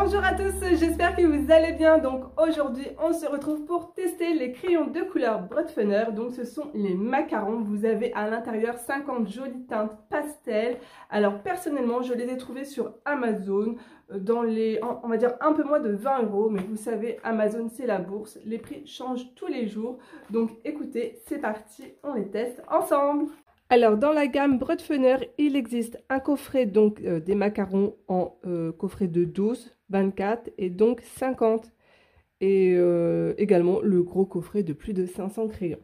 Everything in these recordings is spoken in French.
Bonjour à tous, j'espère que vous allez bien. Donc aujourd'hui on se retrouve pour tester les crayons de couleur Brotfunner. Donc ce sont les macarons, vous avez à l'intérieur 50 jolies teintes pastel. Alors personnellement je les ai trouvés sur Amazon dans les, on va dire un peu moins de 20 €. Mais vous savez, Amazon c'est la bourse, les prix changent tous les jours. Donc écoutez, c'est parti, on les teste ensemble. Alors dans la gamme Brotfunner, il existe un coffret donc des macarons en coffret de 12, 24 et donc 50. Et également le gros coffret de plus de 500 crayons.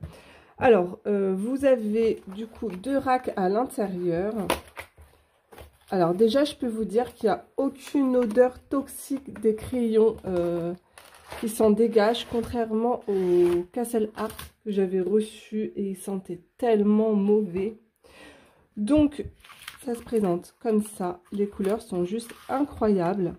Alors vous avez du coup 2 racks à l'intérieur. Alors déjà je peux vous dire qu'il n'y a aucune odeur toxique des crayons qui s'en dégagent, contrairement au Castle Art que j'avais reçu et il sentait tellement mauvais. Donc ça se présente comme ça, les couleurs sont juste incroyables,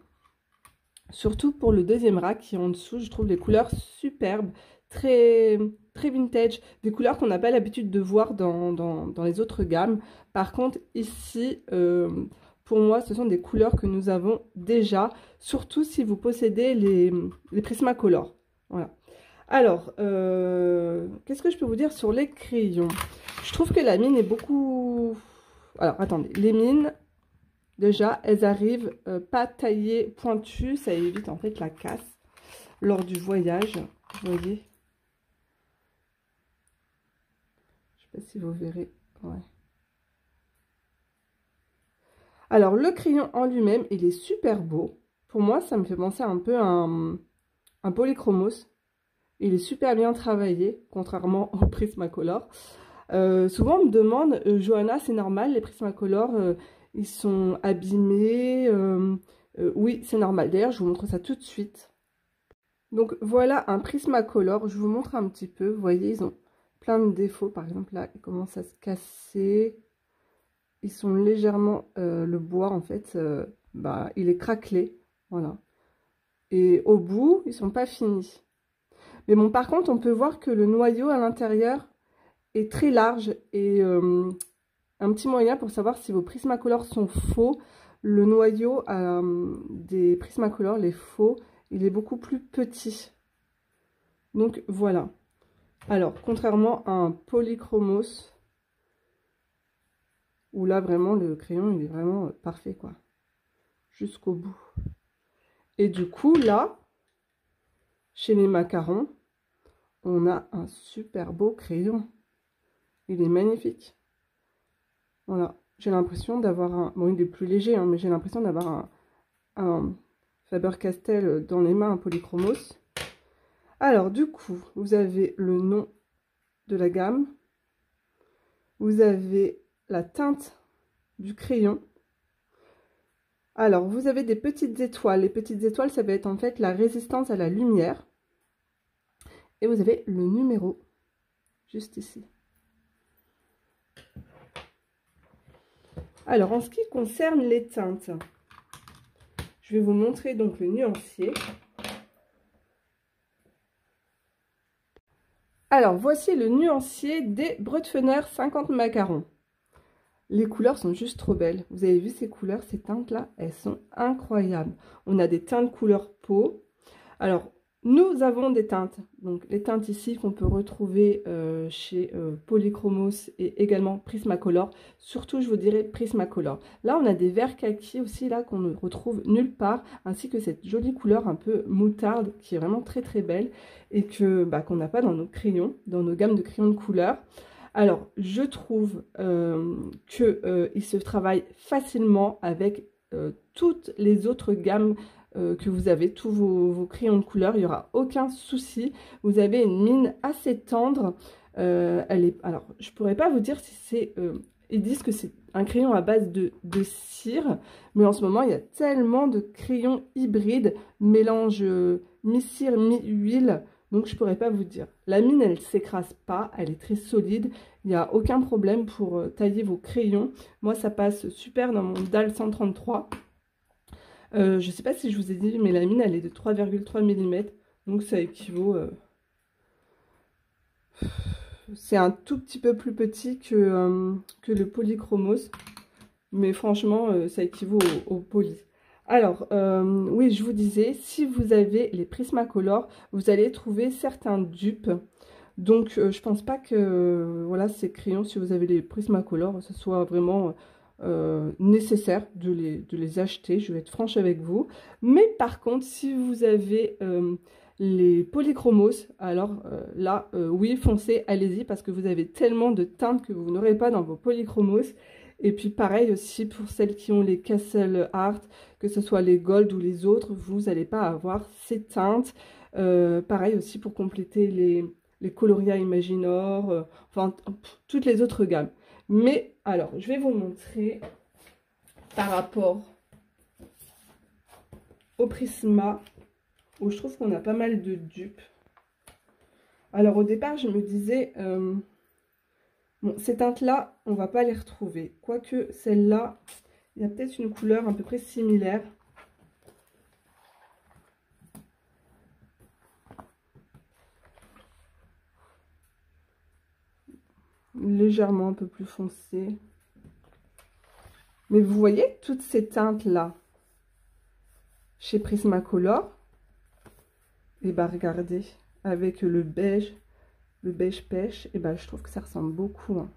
surtout pour le deuxième rack qui est en dessous. Je trouve les couleurs superbes, très vintage, des couleurs qu'on n'a pas l'habitude de voir dans les autres gammes. Par contre ici, pour moi ce sont des couleurs que nous avons déjà, surtout si vous possédez les Prismacolor. Voilà. Alors qu'est-ce que je peux vous dire sur les crayons? Je trouve que la mine est beaucoup... Alors attendez, les mines déjà elles arrivent pas taillées pointues, ça évite en fait la casse lors du voyage. Vous voyez, je sais pas si vous verrez. Ouais. Alors le crayon en lui-même, il est super beau. Pour moi, ça me fait penser un peu à un Polychromos. Il est super bien travaillé, contrairement au Prismacolor. Souvent on me demande, Johanna, c'est normal, les Prismacolor, ils sont abîmés. Oui, c'est normal. D'ailleurs, je vous montre ça tout de suite. Donc voilà un Prismacolor. Je vous montre un petit peu. Vous voyez, ils ont plein de défauts. Par exemple, là, ils commencent à se casser. Ils sont légèrement... le bois, en fait, il est craquelé. Voilà. Et au bout, ils sont pas finis. Mais bon, par contre, on peut voir que le noyau à l'intérieur est très large. Et un petit moyen pour savoir si vos Prismacolor sont faux. Le noyau des Prismacolor, les faux, il est beaucoup plus petit. Donc voilà. Alors, contrairement à un Polychromos, où là vraiment le crayon il est vraiment parfait quoi, jusqu'au bout. Et du coup là, chez les macarons, on a un super beau crayon. Il est magnifique. Voilà, j'ai l'impression d'avoir un... Bon, il est plus léger, hein, mais j'ai l'impression d'avoir un Faber-Castell dans les mains, un Polychromos. Alors, du coup, vous avez le nom de la gamme. Vous avez la teinte du crayon. Alors, vous avez des petites étoiles. Les petites étoiles, ça va être en fait la résistance à la lumière. Et vous avez le numéro, juste ici. Alors, en ce qui concerne les teintes, je vais vous montrer donc le nuancier. Alors, voici le nuancier des Brotfunner 50 macarons. Les couleurs sont juste trop belles. Vous avez vu ces couleurs, ces teintes-là, elles sont incroyables. On a des teintes couleur peau. Alors, nous avons des teintes. Donc, les teintes ici qu'on peut retrouver chez Polychromos et également Prismacolor. Surtout, je vous dirais Prismacolor. Là, on a des verts kaki aussi, là, qu'on ne retrouve nulle part. Ainsi que cette jolie couleur un peu moutarde, qui est vraiment très très belle. Et que qu'on n'a pas dans nos crayons, dans nos gammes de crayons de couleur. Alors, je trouve qu'il se travaille facilement avec toutes les autres gammes que vous avez, tous vos crayons de couleur. Il n'y aura aucun souci. Vous avez une mine assez tendre. Alors, je ne pourrais pas vous dire si c'est... ils disent que c'est un crayon à base de cire. Mais en ce moment, il y a tellement de crayons hybrides, mélange mi-cire, mi-huile. Donc, je ne pourrais pas vous dire. La mine, elle ne s'écrase pas. Elle est très solide. Il n'y a aucun problème pour tailler vos crayons. Moi, ça passe super dans mon DAL 133. Je ne sais pas si je vous ai dit, mais la mine, elle est de 3,3 mm. Donc, ça équivaut... c'est un tout petit peu plus petit que le Polychromos. Mais franchement, ça équivaut au poly. Alors, oui, je vous disais, si vous avez les Prismacolor, vous allez trouver certains dupes. Donc, je pense pas que voilà, ces crayons, si vous avez les Prismacolor, ce soit vraiment nécessaire de les acheter. Je vais être franche avec vous. Mais par contre, si vous avez les Polychromos, alors là, oui, foncez, allez-y, parce que vous avez tellement de teintes que vous n'aurez pas dans vos Polychromos. Et puis pareil aussi pour celles qui ont les Castle Art, que ce soit les Gold ou les autres, vous n'allez pas avoir ces teintes. Pareil aussi pour compléter les Coloria Imaginor, enfin toutes les autres gammes. Mais alors, je vais vous montrer par rapport au Prisma, où je trouve qu'on a pas mal de dupes. Alors au départ, je me disais, bon, ces teintes-là, on va pas les retrouver. Quoique celle-là, il y a peut-être une couleur à peu près similaire. Légèrement un peu plus foncé. Mais vous voyez toutes ces teintes-là chez Prismacolor. Et bah regardez, avec le beige pêche, et bah je trouve que ça ressemble beaucoup. Hein.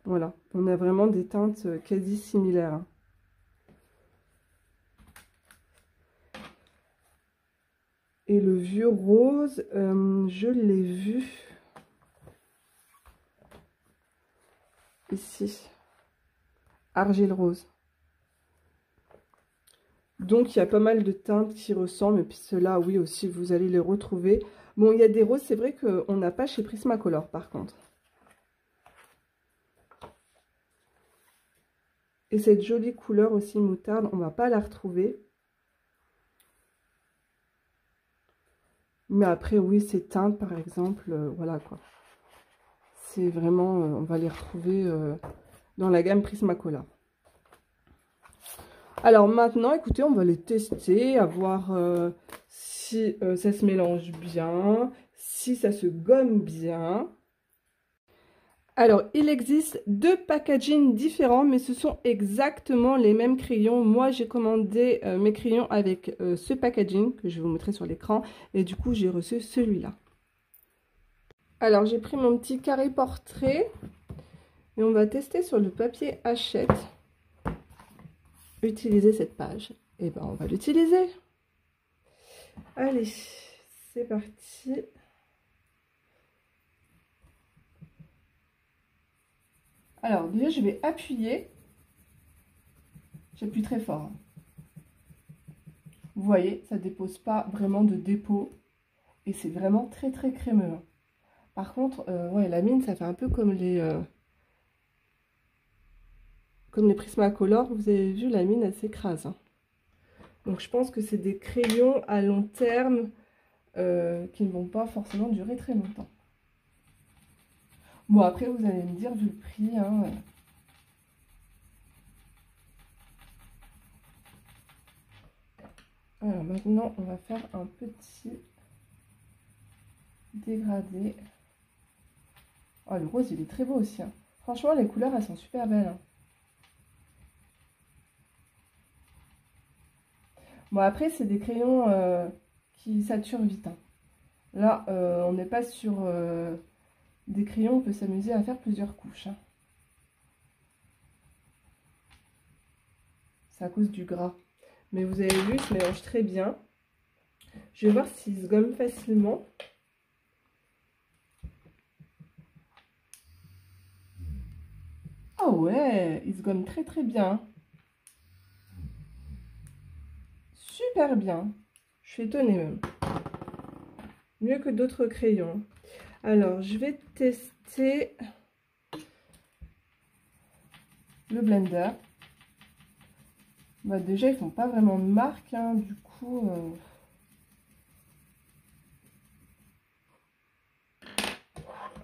Voilà, on a vraiment des teintes quasi similaires. Hein. Et le vieux rose, je l'ai vu ici, argile rose. Donc il y a pas mal de teintes qui ressemblent, et puis ceux-là, oui aussi, vous allez les retrouver. Bon, il y a des roses, c'est vrai qu'on n'a pas chez Prismacolor par contre. Et cette jolie couleur aussi moutarde, on ne va pas la retrouver. Mais après, oui, ces teintes, par exemple, voilà quoi. C'est vraiment, on va les retrouver dans la gamme Prismacolor. Alors maintenant, écoutez, on va les tester, à voir si ça se mélange bien, si ça se gomme bien. Alors, il existe deux packagings différents, mais ce sont exactement les mêmes crayons. Moi, j'ai commandé mes crayons avec ce packaging que je vais vous montrer sur l'écran. Et du coup, j'ai reçu celui-là. Alors, j'ai pris mon petit carré portrait. Et on va tester sur le papier Hachette. Utiliser cette page. Et ben, on va l'utiliser. Allez, c'est parti. Alors, déjà, je vais appuyer. J'appuie très fort. Vous voyez, ça ne dépose pas vraiment de dépôt. Et c'est vraiment très, très crémeux. Par contre, ouais, la mine, ça fait un peu comme les Prismacolor. Vous avez vu, la mine, elle s'écrase. Hein. Donc, je pense que c'est des crayons à long terme qui ne vont pas forcément durer très longtemps. Bon, après, vous allez me dire, vu le prix, hein, alors maintenant, on va faire un petit dégradé. Oh, le rose, il est très beau aussi. Hein. Franchement, les couleurs, elles sont super belles. Hein. Bon, après, c'est des crayons qui saturent vite. Hein. Là, on n'est pas sur des crayons, on peut s'amuser à faire plusieurs couches. Hein. C'est à cause du gras. Mais vous avez vu, il se mélange très bien. Je vais voir s'il se gomme facilement. Ah ouais, il se gomme très très bien. Super bien. Je suis étonnée même. Mieux que d'autres crayons. Alors, je vais tester le blender. Bah, déjà, ils font pas vraiment de marque. Hein, du coup...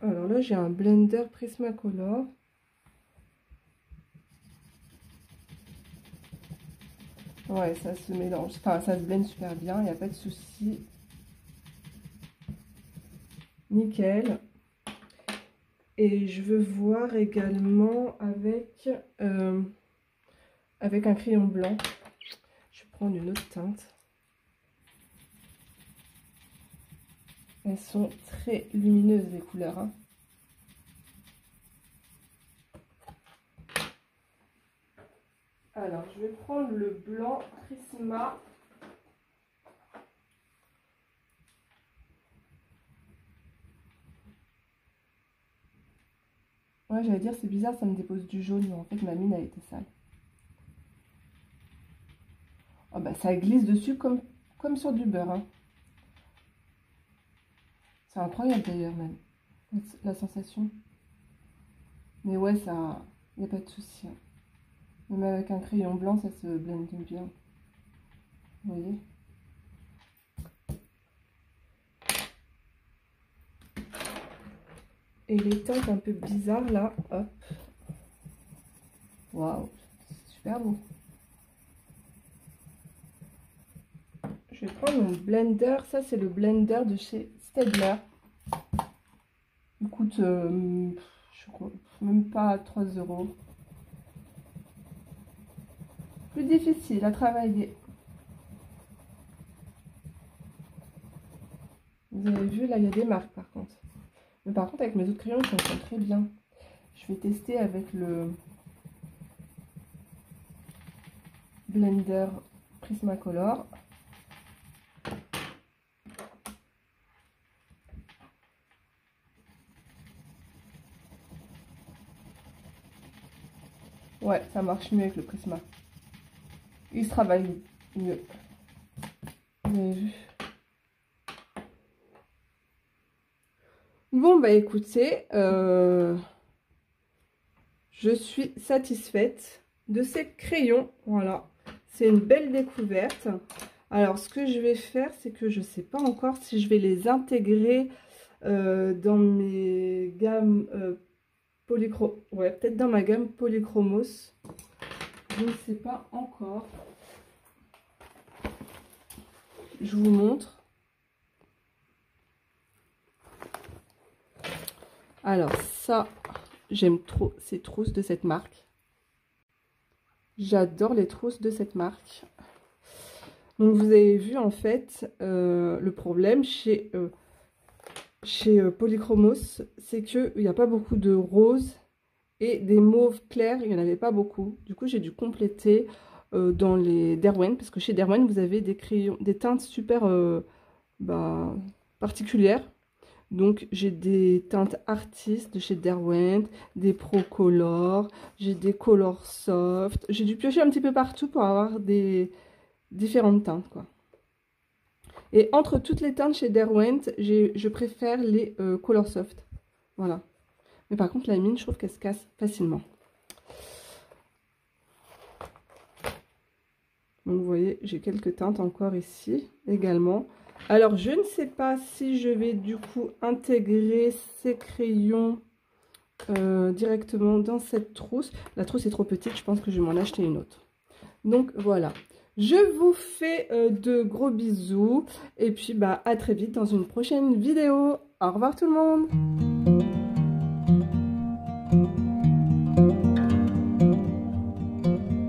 Alors là, j'ai un blender Prismacolor. Ouais, ça se mélange. Enfin, ça se blende super bien. Il n'y a pas de souci. Nickel. Et je veux voir également avec avec un crayon blanc. Je vais prendre une autre teinte. Elles sont très lumineuses les couleurs, hein. Alors, je vais prendre le blanc Prisma. Ouais, j'allais dire, c'est bizarre, ça me dépose du jaune, mais en fait, ma mine a été sale. Oh bah, ça glisse dessus comme sur du beurre, hein. C'est incroyable d'ailleurs, même, la sensation. Mais ouais, ça, il n'y a pas de souci, hein. Même avec un crayon blanc, ça se blende bien. Vous voyez? Et les teintes un peu bizarres là, hop. Waouh, c'est super beau. Je vais prendre mon blender. Ça, c'est le blender de chez Staedtler. Il coûte, je crois, même pas 3 €. Plus difficile à travailler. Vous avez vu, là, il y a des marques par contre. Mais par contre, avec mes autres crayons, ils fonctionnent très bien. Je vais tester avec le blender Prismacolor. Ouais, ça marche mieux avec le Prisma. Il se travaille mieux. Vous avez vu? Bon, bah écoutez, je suis satisfaite de ces crayons. Voilà, c'est une belle découverte. Alors, ce que je vais faire, c'est que je ne sais pas encore si je vais les intégrer dans mes gammes ouais, peut-être dans ma gamme Polychromos. Je ne sais pas encore. Je vous montre. Alors ça, j'aime trop ces trousses de cette marque. J'adore les trousses de cette marque. Donc vous avez vu en fait le problème chez Polychromos, c'est qu'il n'y a pas beaucoup de roses et des mauves clairs, il n'y en avait pas beaucoup. Du coup j'ai dû compléter dans les Derwent, parce que chez Derwent vous avez des crayons, des teintes super particulières. Donc j'ai des teintes artistes de chez Derwent, des Procolor, j'ai des Color Soft. J'ai dû piocher un petit peu partout pour avoir des différentes teintes, quoi. Et entre toutes les teintes chez Derwent, je préfère les Color Soft. Voilà. Mais par contre la mine, je trouve qu'elle se casse facilement. Donc vous voyez, j'ai quelques teintes encore ici également. Alors, je ne sais pas si je vais du coup intégrer ces crayons directement dans cette trousse. La trousse est trop petite, je pense que je vais m'en acheter une autre. Donc, voilà. Je vous fais de gros bisous. Et puis, à très vite dans une prochaine vidéo. Au revoir tout le monde!